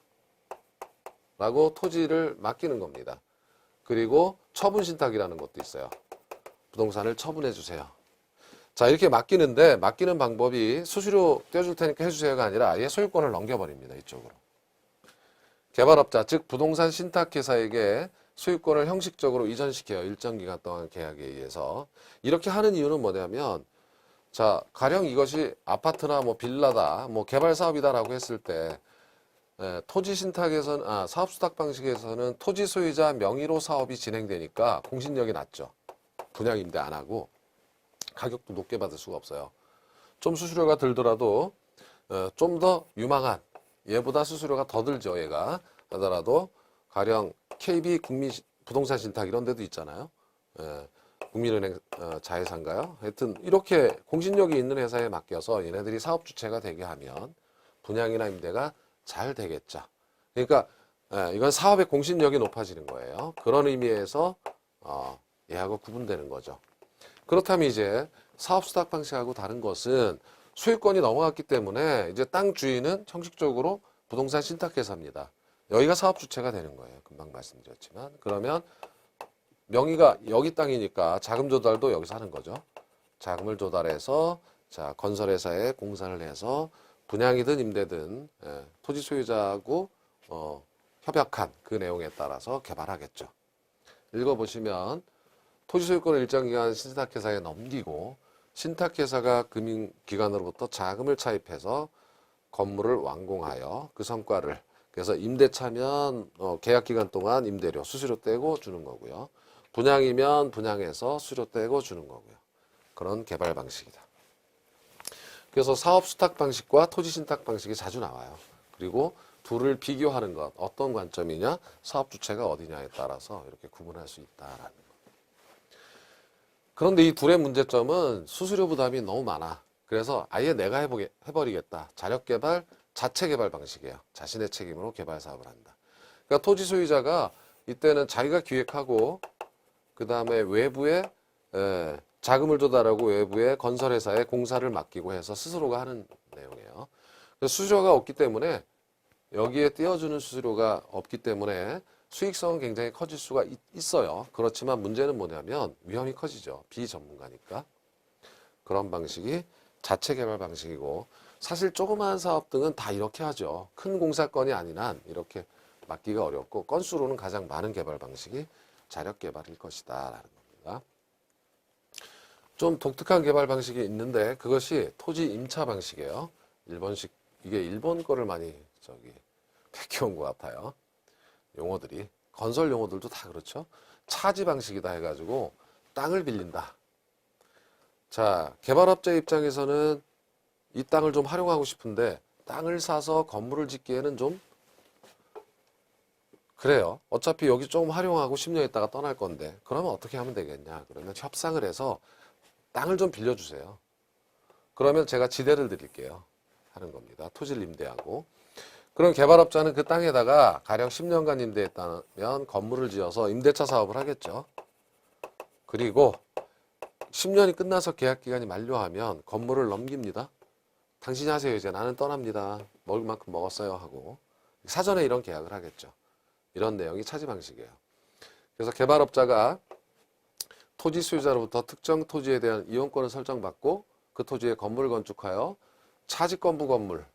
라고 토지를 맡기는 겁니다. 그리고 처분신탁이라는 것도 있어요. 부동산을 처분해 주세요. 자, 이렇게 맡기는데 맡기는 방법이 수수료 떼줄 테니까 해주세요가 아니라 아예 소유권을 넘겨버립니다. 이쪽으로. 개발업자, 즉 부동산 신탁회사에게 소유권을 형식적으로 이전시켜요. 일정 기간 동안 계약에 의해서. 이렇게 하는 이유는 뭐냐면 자, 가령 이것이 아파트나 뭐 빌라다, 뭐 개발 사업이다라고 했을 때 토지 신탁에서는 사업 수탁 방식에서는 토지 소유자 명의로 사업이 진행되니까 공신력이 낮죠. 분양 임대 안 하고 가격도 높게 받을 수가 없어요. 좀 수수료가 들더라도 좀 더 유망한 얘보다 수수료가 더 들죠. 얘가 하더라도 가령 KB 국민 부동산 신탁 이런 데도 있잖아요. 국민은행 자회사인가요? 하여튼 이렇게 공신력이 있는 회사에 맡겨서 얘네들이 사업 주체가 되게 하면 분양이나 임대가 잘 되겠죠. 그러니까 이건 사업의 공신력이 높아지는 거예요. 그런 의미에서 얘하고 구분되는 거죠. 그렇다면 이제 사업 수탁 방식하고 다른 것은 소유권이 넘어갔기 때문에 이제 땅 주인은 형식적으로 부동산 신탁회사입니다. 여기가 사업 주체가 되는 거예요. 금방 말씀드렸지만 그러면 명의가 여기 땅이니까 자금 조달도 여기서 하는 거죠. 자금을 조달해서 자 건설회사에 공사를 해서 분양이든 임대든 토지 소유자하고 협약한 그 내용에 따라서 개발하겠죠. 읽어보시면 토지 소유권을 일정 기간 신탁회사에 넘기고 신탁회사가 금융기관으로부터 자금을 차입해서 건물을 완공하여 그 성과를 그래서 임대차면 계약 기간 동안 임대료 수수료 떼고 주는 거고요. 분양이면 분양해서 수수료 떼고 주는 거고요. 그런 개발 방식이다. 그래서 사업 수탁 방식과 토지 신탁 방식이 자주 나와요. 그리고 둘을 비교하는 것 어떤 관점이냐 사업 주체가 어디냐에 따라서 이렇게 구분할 수 있다라는 거. 그런데 이 둘의 문제점은 수수료 부담이 너무 많아. 그래서 아예 내가 해버리겠다. 자력개발, 자체개발 방식이에요. 자신의 책임으로 개발 사업을 한다. 그러니까 토지 소유자가 이때는 자기가 기획하고 그 다음에 외부에 자금을 조달하고 외부에 건설회사에 공사를 맡기고 해서 스스로가 하는 내용이에요. 수수료가 없기 때문에 여기에 띄워주는 수수료가 없기 때문에 수익성은 굉장히 커질 수가 있어요. 그렇지만 문제는 뭐냐면 위험이 커지죠. 비전문가니까. 그런 방식이 자체 개발 방식이고 사실 조그마한 사업 등은 다 이렇게 하죠. 큰 공사건이 아닌 한 이렇게 맡기가 어렵고 건수로는 가장 많은 개발 방식이 자력 개발일 것이다 라는 겁니다. 좀 독특한 개발 방식이 있는데 그것이 토지 임차 방식이에요. 일본식, 이게 일본 거를 많이 베껴온 것 같아요. 용어들이. 건설 용어들도 다 그렇죠. 차지 방식이다 해가지고 땅을 빌린다. 자, 개발업자 입장에서는 이 땅을 좀 활용하고 싶은데 땅을 사서 건물을 짓기에는 좀 그래요. 어차피 여기 조금 활용하고 10년 있다가 떠날 건데 그러면 어떻게 하면 되겠냐. 그러면 협상을 해서 땅을 좀 빌려주세요. 그러면 제가 지대를 드릴게요. 하는 겁니다. 토지를 임대하고. 그럼 개발업자는 그 땅에다가 가령 10년간 임대했다면 건물을 지어서 임대차 사업을 하겠죠. 그리고 10년이 끝나서 계약기간이 만료하면 건물을 넘깁니다. 당신이 하세요. 이제 나는 떠납니다. 먹을 만큼 먹었어요. 하고. 사전에 이런 계약을 하겠죠. 이런 내용이 차지 방식이에요. 그래서 개발업자가 토지 소유자로부터 특정 토지에 대한 이용권을 설정받고 그 토지에 건물을 건축하여 차지권부 건물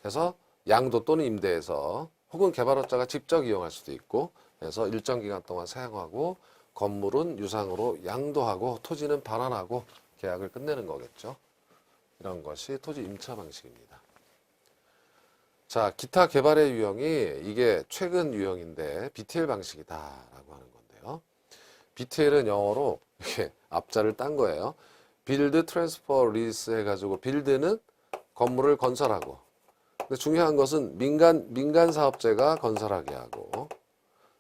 해서 양도 또는 임대해서 혹은 개발업자가 직접 이용할 수도 있고 해서 일정 기간 동안 사용하고 건물은 유상으로 양도하고 토지는 반환하고 계약을 끝내는 거겠죠. 이런 것이 토지 임차 방식입니다. 자, 기타 개발의 유형이 이게 최근 유형인데 BTL 방식이다라고 하는 건데요. BTL은 영어로 이렇게 앞자를 딴 거예요. Build, Transfer, Lease 해가지고 Build는 건물을 건설하고 근데 중요한 것은 민간 사업자가 건설하게 하고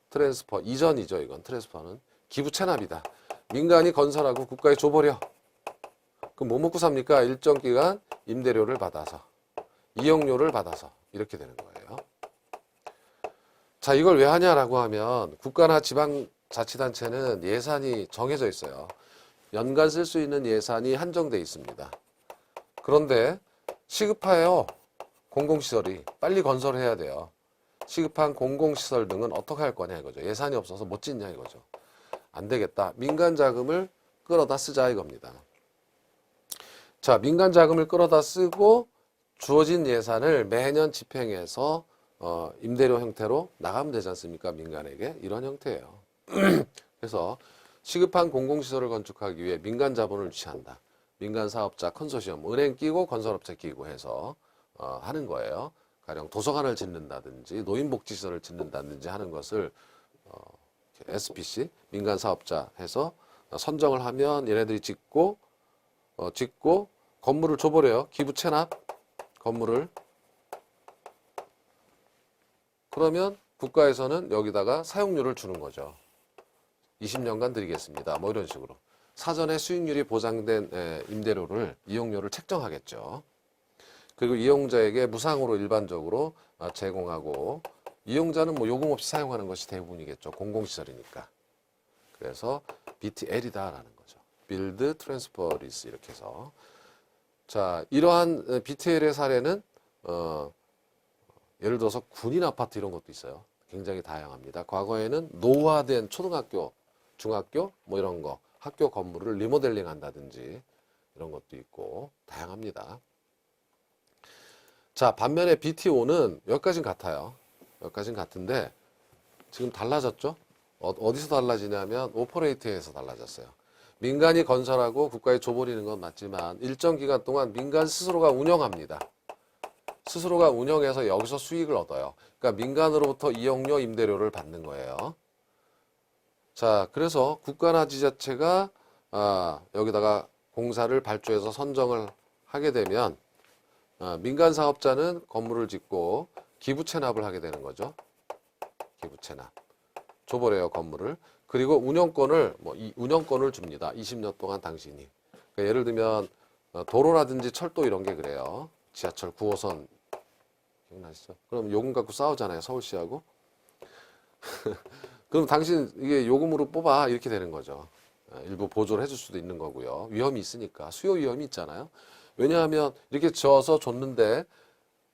트랜스퍼, 이전이죠. 이건 트랜스퍼는 기부 체납이다. 민간이 건설하고 국가에 줘버려. 그럼 뭐 먹고 삽니까? 일정 기간 임대료를 받아서 이용료를 받아서 이렇게 되는 거예요. 자, 이걸 왜 하냐라고 하면 국가나 지방자치단체는 예산이 정해져 있어요. 연간 쓸 수 있는 예산이 한정돼 있습니다. 그런데 시급해요. 공공시설이 빨리 건설해야 돼요. 시급한 공공시설 등은 어떻게 할 거냐 이거죠. 예산이 없어서 못 짓냐 이거죠. 안 되겠다. 민간 자금을 끌어다 쓰자 이겁니다. 자, 민간 자금을 끌어다 쓰고 주어진 예산을 매년 집행해서 임대료 형태로 나가면 되지 않습니까? 민간에게. 이런 형태예요. 그래서 시급한 공공시설을 건축하기 위해 민간 자본을 유치한다. 민간 사업자 컨소시엄, 은행 끼고 건설업체 끼고 해서 하는 거예요. 가령 도서관을 짓는다든지 노인복지시설을 짓는다든지 하는 것을 SPC, 민간 사업자 해서 선정을 하면 얘네들이 짓고 건물을 줘버려요. 기부 체납 건물을. 그러면 국가에서는 여기다가 사용료를 주는 거죠. 20년간 드리겠습니다. 뭐 이런 식으로. 사전에 수익률이 보장된 임대료를, 이용료를 책정하겠죠. 그리고 이용자에게 무상으로 일반적으로 제공하고 이용자는 뭐 요금 없이 사용하는 것이 대부분이겠죠. 공공시설이니까. 그래서 BTL이다라는 거죠. Build, Transfer, Lease 이렇게 해서. 자, 이러한 BTL의 사례는 예를 들어서 군인 아파트 이런 것도 있어요. 굉장히 다양합니다. 과거에는 노후화된 초등학교, 중학교 뭐 이런 거 학교 건물을 리모델링 한다든지 이런 것도 있고 다양합니다. 자, 반면에 BTO는 여기까지는 같아요. 여기까지는 같은데 지금 달라졌죠? 어디서 달라지냐면 오퍼레이트에서 달라졌어요. 민간이 건설하고 국가에 줘버리는 건 맞지만 일정 기간 동안 민간 스스로가 운영합니다. 스스로가 운영해서 여기서 수익을 얻어요. 그러니까 민간으로부터 이용료, 임대료를 받는 거예요. 자, 그래서 국가나 지자체가 여기다가 공사를 발주해서 선정을 하게 되면 민간 사업자는 건물을 짓고 기부 체납을 하게 되는 거죠. 기부 체납. 줘버려요, 건물을. 그리고 운영권을 줍니다. 20년 동안 당신이. 그러니까 예를 들면 도로라든지 철도 이런 게 그래요. 지하철 9호선 기억나시죠? 그럼 요금 갖고 싸우잖아요, 서울시하고. 그럼 당신 이게 요금으로 뽑아 이렇게 되는 거죠. 일부 보조를 해줄 수도 있는 거고요. 위험이 있으니까 수요 위험이 있잖아요. 왜냐하면 이렇게 지어서 줬는데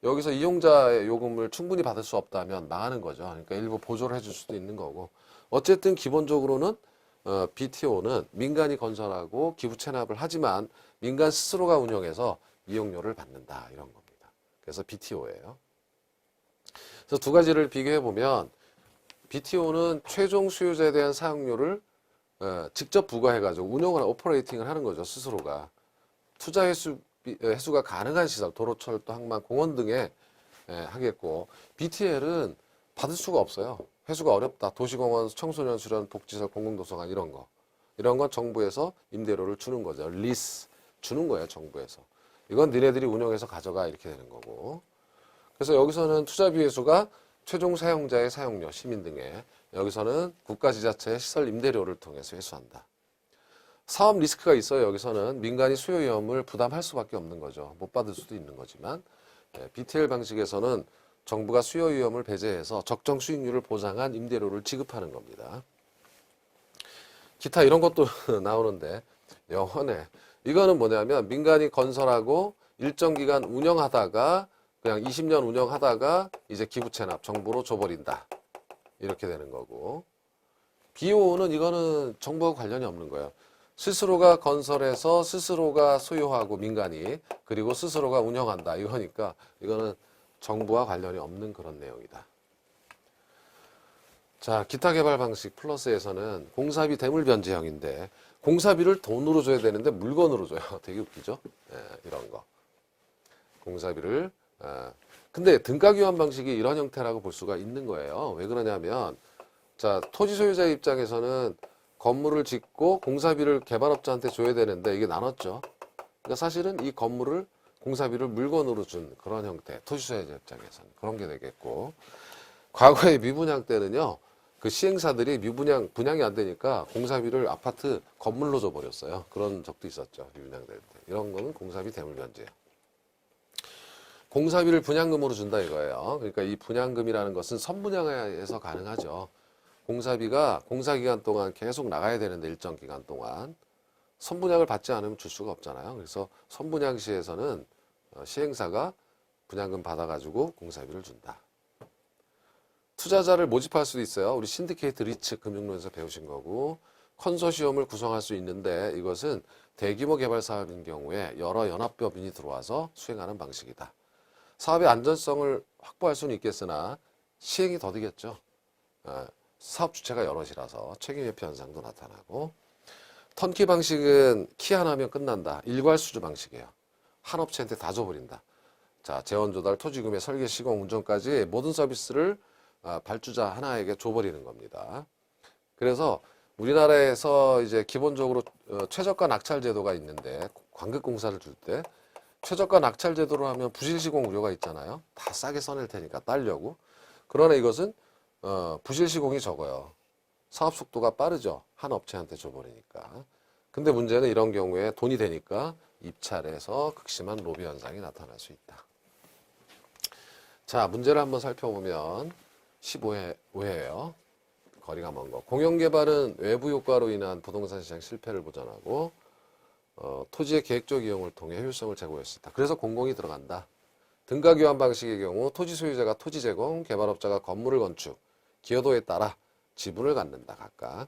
여기서 이용자의 요금을 충분히 받을 수 없다면 망하는 거죠. 그러니까 일부 보조를 해줄 수도 있는 거고. 어쨌든 기본적으로는 BTO는 민간이 건설하고 기부 체납을 하지만 민간 스스로가 운영해서 이용료를 받는다 이런 겁니다. 그래서 BTO예요. 그래서 두 가지를 비교해 보면 BTO는 최종 수요자에 대한 사용료를 직접 부과해가지고 운영을 오퍼레이팅을 하는 거죠. 스스로가 투자 회수가 가능한 시설, 도로, 철도, 항만, 공원 등에 하겠고 BTL은 받을 수가 없어요. 회수가 어렵다. 도시공원, 청소년 수련, 복지설, 공공도서관 이런 건 정부에서 임대료를 주는 거죠. 리스 주는 거예요. 정부에서. 이건 니네들이 운영해서 가져가 이렇게 되는 거고. 그래서 여기서는 투자비 회수가 최종 사용자의 사용료, 시민 등의 여기서는 국가 지자체의 시설 임대료를 통해서 회수한다. 사업 리스크가 있어요. 여기서는 민간이 수요 위험을 부담할 수밖에 없는 거죠. 못 받을 수도 있는 거지만 BTL 방식에서는 정부가 수요 위험을 배제해서 적정 수익률을 보장한 임대료를 지급하는 겁니다. 기타 이런 것도 나오는데 영원해. 이거는 뭐냐면 민간이 건설하고 일정 기간 운영하다가 그냥 20년 운영하다가 이제 기부 체납 정부로 줘버린다. 이렇게 되는 거고. BO는 이거는 정부와 관련이 없는 거예요. 스스로가 건설해서 스스로가 소유하고 민간이 그리고 스스로가 운영한다. 이거니까 이거는 정부와 관련이 없는 그런 내용이다. 자, 기타 개발 방식 플러스에서는 공사비 대물 변제형인데 공사비를 돈으로 줘야 되는데 물건으로 줘요. 되게 웃기죠? 이런 거. 공사비를 근데 등가 교환 방식이 이런 형태라고 볼 수가 있는 거예요. 왜 그러냐면 자, 토지 소유자 입장에서는 건물을 짓고 공사비를 개발업자한테 줘야 되는데 이게 나눴죠. 그러니까 사실은 이 건물을 공사비를 물건으로 준 그런 형태. 토지 소유자 입장에서는 그런 게 되겠고 과거에 미분양 때는요. 그 시행사들이 분양이 안 되니까 공사비를 아파트 건물로 줘버렸어요. 그런 적도 있었죠. 미분양 될 때. 이런 거는 공사비 대물 변제예요. 공사비를 분양금으로 준다 이거예요. 그러니까 이 분양금이라는 것은 선분양에서 가능하죠. 공사비가 공사기간 동안 계속 나가야 되는데 일정 기간 동안 선분양을 받지 않으면 줄 수가 없잖아요. 그래서 선분양 시에서는 시행사가 분양금 받아가지고 공사비를 준다. 투자자를 모집할 수도 있어요. 우리 신디케이트 리츠 금융론에서 배우신 거고 컨소시엄을 구성할 수 있는데 이것은 대규모 개발 사업인 경우에 여러 연합법인이 들어와서 수행하는 방식이다. 사업의 안전성을 확보할 수는 있겠으나 시행이 더디겠죠. 사업 주체가 여럿이라서 책임 회피 현상도 나타나고 턴키 방식은 키 하나면 끝난다. 일괄수주 방식이에요. 한 업체한테 다 줘버린다. 자, 재원 조달, 토지 구매, 설계, 시공, 운전까지 모든 서비스를 발주자 하나에게 줘버리는 겁니다. 그래서 우리나라에서 이제 기본적으로 최저가 낙찰 제도가 있는데 관급공사를 줄 때 최저가 낙찰 제도로 하면 부실시공 우려가 있잖아요. 다 싸게 써낼 테니까 따려고. 그러나 이것은 부실시공이 적어요. 사업 속도가 빠르죠. 한 업체한테 줘버리니까. 근데 문제는 이런 경우에 돈이 되니까 입찰에서 극심한 로비 현상이 나타날 수 있다. 자, 문제를 한번 살펴보면 15회예요. 거리가 먼 거. 공영개발은 외부 효과로 인한 부동산 시장 실패를 보전하고 토지의 계획적 이용을 통해 효율성을 제고할 수 있다. 그래서 공공이 들어간다. 등가 교환 방식의 경우 토지 소유자가 토지 제공, 개발업자가 건물을 건축, 기여도에 따라 지분을 갖는다. 각각.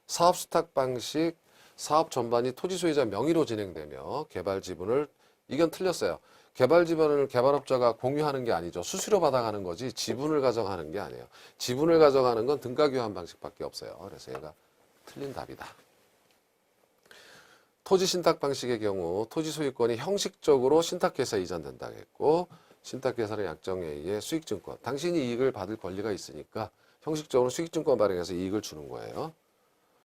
사업 수탁 방식, 사업 전반이 토지 소유자 명의로 진행되며 개발 지분을 이건 틀렸어요. 개발 지분을 개발업자가 공유하는 게 아니죠. 수수료 받아가는 거지 지분을 가져가는 게 아니에요. 지분을 가져가는 건 등가 교환 방식밖에 없어요. 그래서 얘가 틀린 답이다. 토지 신탁 방식의 경우 토지 소유권이 형식적으로 신탁회사에 이전된다고 했고 신탁회사는 약정에 의해 수익증권, 당신이 이익을 받을 권리가 있으니까 형식적으로 수익증권 발행해서 이익을 주는 거예요.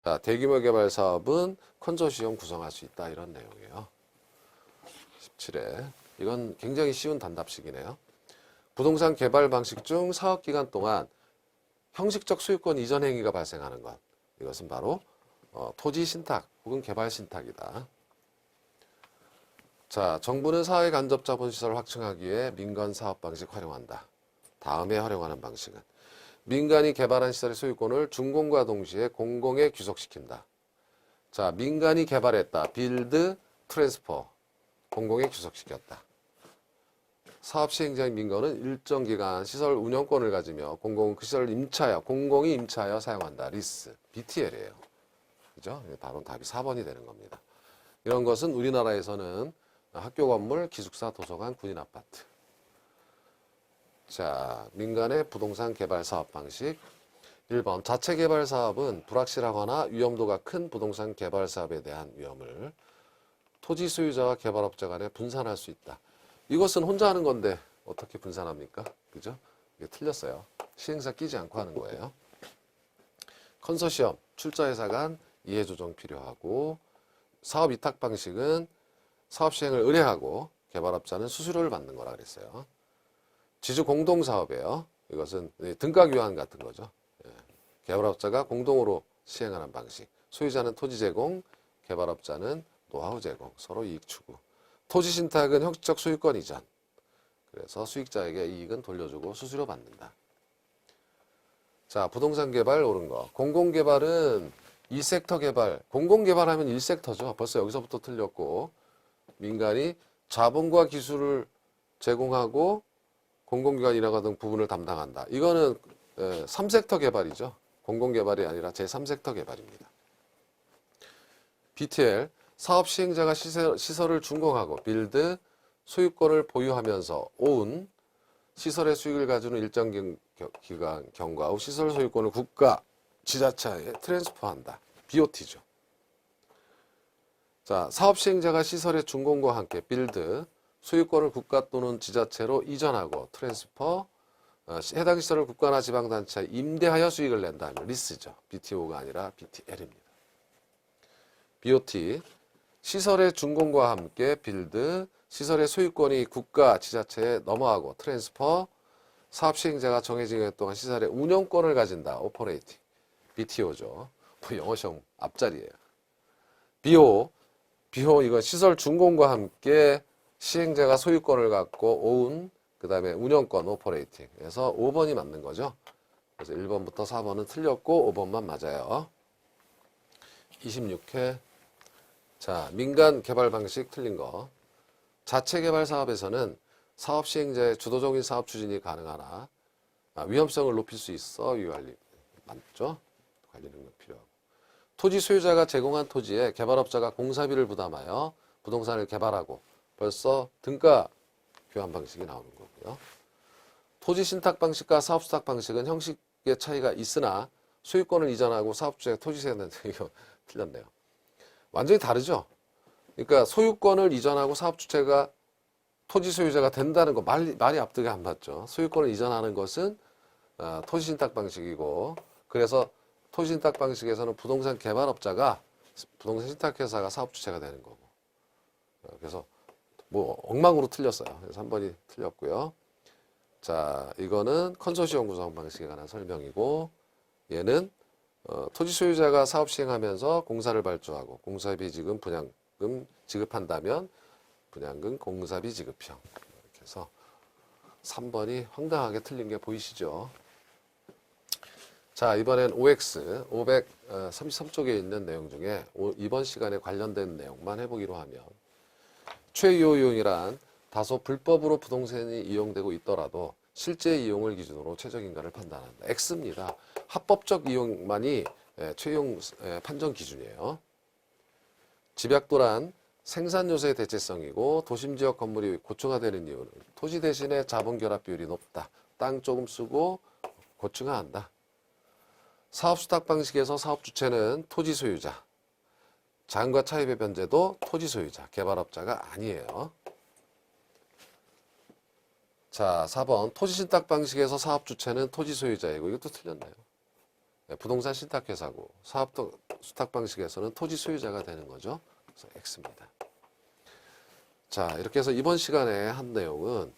자, 대규모 개발 사업은 컨소시엄 구성할 수 있다. 이런 내용이에요. 17회. 이건 굉장히 쉬운 단답식이네요. 부동산 개발 방식 중 사업기간 동안 형식적 소유권 이전 행위가 발생하는 것. 이것은 바로 토지 신탁 혹은 개발 신탁이다. 자, 정부는 사회 간접 자본 시설을 확충하기 위해 민간 사업 방식 활용한다. 다음에 활용하는 방식은 민간이 개발한 시설의 소유권을 준공과 동시에 공공에 귀속시킨다. 자, 민간이 개발했다. 빌드, 트랜스퍼. 공공에 귀속시켰다. 사업 시행자인 민간은 일정 기간 시설 운영권을 가지며 공공은 그 시설을 공공이 임차하여 사용한다. 리스, BTL이에요. 그죠? 바로 답이 4번이 되는 겁니다. 이런 것은 우리나라에서는 학교 건물, 기숙사, 도서관, 군인 아파트. 자, 민간의 부동산 개발 사업 방식. 1번 자체 개발 사업은 불확실하거나 위험도가 큰 부동산 개발 사업에 대한 위험을 토지 소유자와 개발업자 간에 분산할 수 있다. 이것은 혼자 하는 건데 어떻게 분산합니까? 그죠? 이게 틀렸어요. 시행사 끼지 않고 하는 거예요. 컨소시엄, 출자회사 간 이해조정 필요하고, 사업 위탁 방식은 사업 시행을 의뢰하고 개발업자는 수수료를 받는 거라 그랬어요. 지주 공동 사업이에요. 이것은 등가 교환 같은 거죠. 개발업자가 공동으로 시행하는 방식. 소유자는 토지 제공, 개발업자는 노하우 제공, 서로 이익 추구. 토지 신탁은 형식적 소유권 이전. 그래서 수익자에게 이익은 돌려주고 수수료 받는다. 자, 부동산 개발 옳은 거. 공공개발은 2섹터 개발. 공공개발하면 1섹터죠. 벌써 여기서부터 틀렸고, 민간이 자본과 기술을 제공하고 공공기관이나 등 부분을 담당한다. 이거는 3섹터 개발이죠. 공공개발이 아니라 제3섹터 개발입니다. BTL, 사업 시행자가 시설을 준공하고 빌드, 소유권을 보유하면서 own, 시설의 수익을 가지는 일정 기간 경과 후 시설 소유권을 국가, 지자체에 트랜스퍼한다. BOT죠. 자, 사업 시행자가 시설의 준공과 함께 빌드, 소유권을 국가 또는 지자체로 이전하고 트랜스퍼, 해당 시설을 국가나 지방단체에 임대하여 수익을 낸다 하면 리스죠. BTO가 아니라 BTL입니다. BOT, 시설의 준공과 함께 빌드, 시설의 소유권이 국가, 지자체에 넘어가고 트랜스퍼, 사업 시행자가 정해진 기간 동안 시설의 운영권을 가진다. 오퍼레이팅. BTO죠. 영어 시험 앞자리예요. BO, 이건 시설 준공과 함께 시행자가 소유권을 갖고 own, 그 다음에 운영권, 오퍼레이팅. 그래서 5번이 맞는 거죠. 그래서 1번부터 4번은 틀렸고 5번만 맞아요. 26회. 자, 민간 개발 방식 틀린 거. 자체 개발 사업에서는 사업 시행자의 주도적인 사업 추진이 가능하나 위험성을 높일 수 있어. 위관리 맞죠? 관리 능력 필요하고. 토지 소유자가 제공한 토지에 개발업자가 공사비를 부담하여 부동산을 개발하고 벌써 등가 교환 방식이 나오는 거고요. 토지 신탁 방식과 사업 수탁 방식은 형식의 차이가 있으나 소유권을 이전하고 사업주체가 토지세에 낸다. 이거 틀렸네요. 완전히 다르죠. 그러니까 소유권을 이전하고 사업주체가 토지 소유자가 된다는 거 말이 앞뒤가 안 맞죠. 소유권을 이전하는 것은 토지 신탁 방식이고, 그래서 토지 신탁 방식에서는 부동산 개발업자가 부동산 신탁회사가 사업주체가 되는 거고. 그래서 뭐 엉망으로 틀렸어요. 그래서 3번이 틀렸고요. 자, 이거는 컨소시엄 구성 방식에 관한 설명이고, 얘는 토지 소유자가 사업 시행하면서 공사를 발주하고 공사비 지급, 분양금 지급한다면 분양금 공사비 지급형. 이렇게 해서 3번이 황당하게 틀린 게 보이시죠? 자, 이번엔 OX 533쪽에 있는 내용 중에 이번 시간에 관련된 내용만 해보기로 하면, 최유효 이용이란 다소 불법으로 부동산이 이용되고 있더라도 실제 이용을 기준으로 최적인가를 판단한다. X입니다. 합법적 이용만이 최용 판정 기준이에요. 집약도란 생산 요소의 대체성이고, 도심지역 건물이 고층화되는 이유는 토지 대신에 자본 결합 비율이 높다. 땅 조금 쓰고 고층화한다. 사업 수탁 방식에서 사업 주체는 토지 소유자, 자금과 차입의 변제도 토지 소유자, 개발업자가 아니에요. 자, 4번 토지 신탁 방식에서 사업 주체는 토지 소유자이고, 이것도 틀렸네요. 부동산 신탁회사고, 사업 수탁 방식에서는 토지 소유자가 되는 거죠. 그래서 X입니다. 자, 이렇게 해서 이번 시간에 한 내용은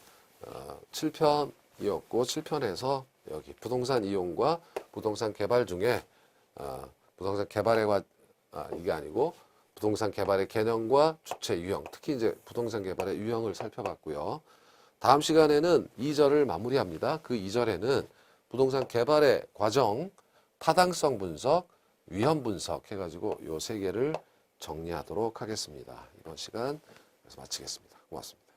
7편이었고, 7편에서 여기 부동산 이용과 부동산 개발 중에 부동산 개발의 이게 아니고 부동산 개발의 개념과 주체 유형, 특히 이제 부동산 개발의 유형을 살펴봤고요. 다음 시간에는 2절을 마무리합니다. 그 2절에는 부동산 개발의 과정, 타당성 분석, 위험 분석 해가지고 요 3개를 정리하도록 하겠습니다. 이번 시간 여기서 마치겠습니다. 고맙습니다.